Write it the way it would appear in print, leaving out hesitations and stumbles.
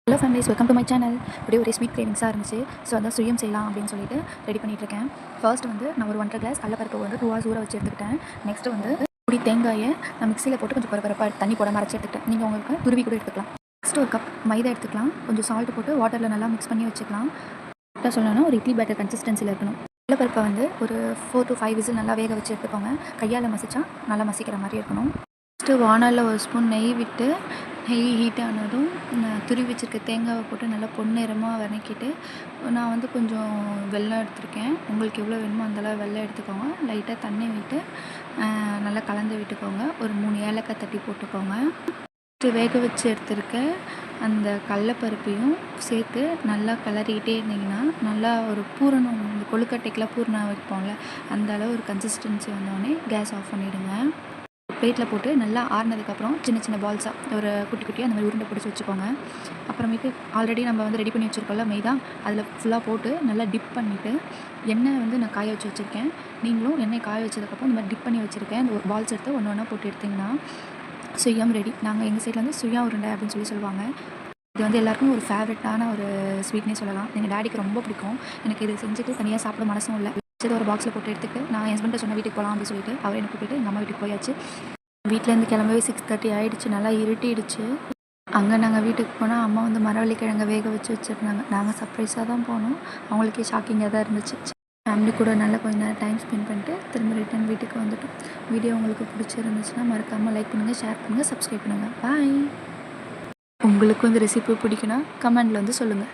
Hello families, welcome to my channel. இப்படி ஒரு sweet கிரேவிங்ஸாக இருந்துச்சு. ஸோ அதான் சுயம் செய்யலாம் அப்படின்னு சொல்லிட்டு ரெடி பண்ணிகிட்ருக்கேன். ஃபர்ஸ்ட் வந்து நான் ஒரு 1.5 கிளாஸ் கடலப்பருப்பு வந்து 2 hours ஊற வச்சு எடுத்துக்கிட்டேன். நெக்ஸ்ட்டு வந்து பொடி தேங்காயை நான் மிக்சியில் போட்டு கொஞ்சம் பரப்பரப்பாக தண்ணி போடாமல் அரைச்சி எடுத்துக்கிட்டேன். நீங்கள் உங்களுக்கு துருவி கூட எடுத்துக்கலாம். நெக்ஸ்ட்டு ஒரு கப் மைதா எடுத்துக்கலாம். கொஞ்சம் சால்ட் போட்டு வாட்டரில் நல்லா மிக்ஸ் பண்ணி வச்சுக்கலாம். கரெக்டாக சொல்லணும்னா ஒரு இட்லி பேட்டர் கன்சிஸ்டன்சியில் இருக்கணும். கடலப்பருப்பை வந்து ஒரு 4 to 5 விசில் நல்லா வேக வச்சு எடுத்துக்கோங்க. கையால் மசிச்சா நல்லா மசிக்கிற மாதிரி இருக்கணும். ஃபஸ்ட்டு வானலில் ஒரு ஸ்பூன் நெய் விட்டு நெய் ஹீட் ஆனதும் துருவி வச்சுருக்க தேங்காவை போட்டு நல்லா பொன்னிறமாக வதக்கிட்டு நான் வந்து கொஞ்சம் வெல்லம் எடுத்திருக்கேன். உங்களுக்கு எவ்வளோ வேணுமோ அந்தளவு வெல்லம் எடுத்துக்கோங்க. லைட்டாக தண்ணி விட்டு நல்லா கலந்து விட்டுக்கோங்க. ஒரு 3 ஏலக்காய் தட்டி போட்டுக்கோங்க. வேக வச்சு எடுத்துருக்க அந்த கடலப்பருப்பையும் சேர்த்து நல்லா கிளறிக்கிட்டே இருந்தீங்கன்னா நல்லா ஒரு பூரணம், இந்த கொழுக்கட்டைக்கெலாம் பூரணம் வைப்போம்ல, அந்த அளவு ஒரு கன்சிஸ்டன்சி வந்தோடனே கேஸ் ஆஃப் பண்ணிவிடுங்க. பிளேட்டில் போட்டு நல்லா ஆறுனதுக்கப்புறம் சின்ன சின்ன பால்ஸாக ஒரு குட்டி குட்டியாக அந்த மாதிரி உருண்டை பிடிச்சி வச்சுக்கோங்க. அப்புறமேட்டு ஆல்ரெடி நம்ம வந்து ரெடி பண்ணி வச்சுருக்கோம்ல மைதா, அதில் ஃபுல்லாக போட்டு நல்லா டிப் பண்ணிவிட்டு எண்ணெய் வந்து நான் காய வச்சு வச்சுருக்கேன். நீங்களும் எண்ணெய் காய வச்சதுக்கப்புறம் இந்த மாதிரி டிப் பண்ணி வச்சுருக்கேன். இந்த ஒரு பால்ஸ் எடுத்து ஒன்று ஒன்றா போட்டு எடுத்திங்கன்னா சுயம் ரெடி. நாங்கள் எங்கள் சைடில் வந்து சுயா உருண்டை அப்படின்னு சொல்லுவாங்க. இது வந்து எல்லாருக்கும் ஒரு ஃபேவரட்டான ஒரு ஸ்வீட்னே சொல்லலாம். எங்கள் டேடிக்கு ரொம்ப பிடிக்கும். எனக்கு இது செஞ்சுட்டு தனியாக சாப்பிட மனசும் இல்லை. வச்சது ஒரு பாக்ஸில் போட்டு எடுத்துட்டு நான் என் ஹஸ்பண்ட்டை சொன்ன வீட்டுக்கு போகலாம் அப்படின்னு சொல்லிட்டு அவர் எனக்கு கூப்பிட்டு எங்கள் அம்மா வீட்டுக்கு போயாச்சு. வீட்டிலேருந்து கிளம்பவே 6:30 ஆகிடுச்சு. நல்லா இருட்டிடுச்சு. அங்கே நாங்கள் வீட்டுக்கு போனால் அம்மா வந்து மரவள்ளிக்கிழங்கை வேக வச்சு வச்சுருந்தாங்க. நாங்கள் சர்ப்ரைஸாக தான் போனோம். அவங்களுக்கே ஷாக்கிங்காக தான் இருந்துச்சு. ஃபேமிலி கூட நல்லா கொஞ்சம் நேரம் டைம் ஸ்பெண்ட் பண்ணிட்டு திரும்ப ரிட்டன் வீட்டுக்கு வந்துட்டோம். வீடியோ உங்களுக்கு பிடிச்சிருந்துச்சுன்னா மறக்காமல் லைக் பண்ணுங்கள், ஷேர் பண்ணுங்கள், சப்ஸ்கிரைப் பண்ணுங்கள். பாய். உங்களுக்கு வந்து ரெசிபி பிடிக்குன்னா கமெண்டில் வந்து சொல்லுங்கள்.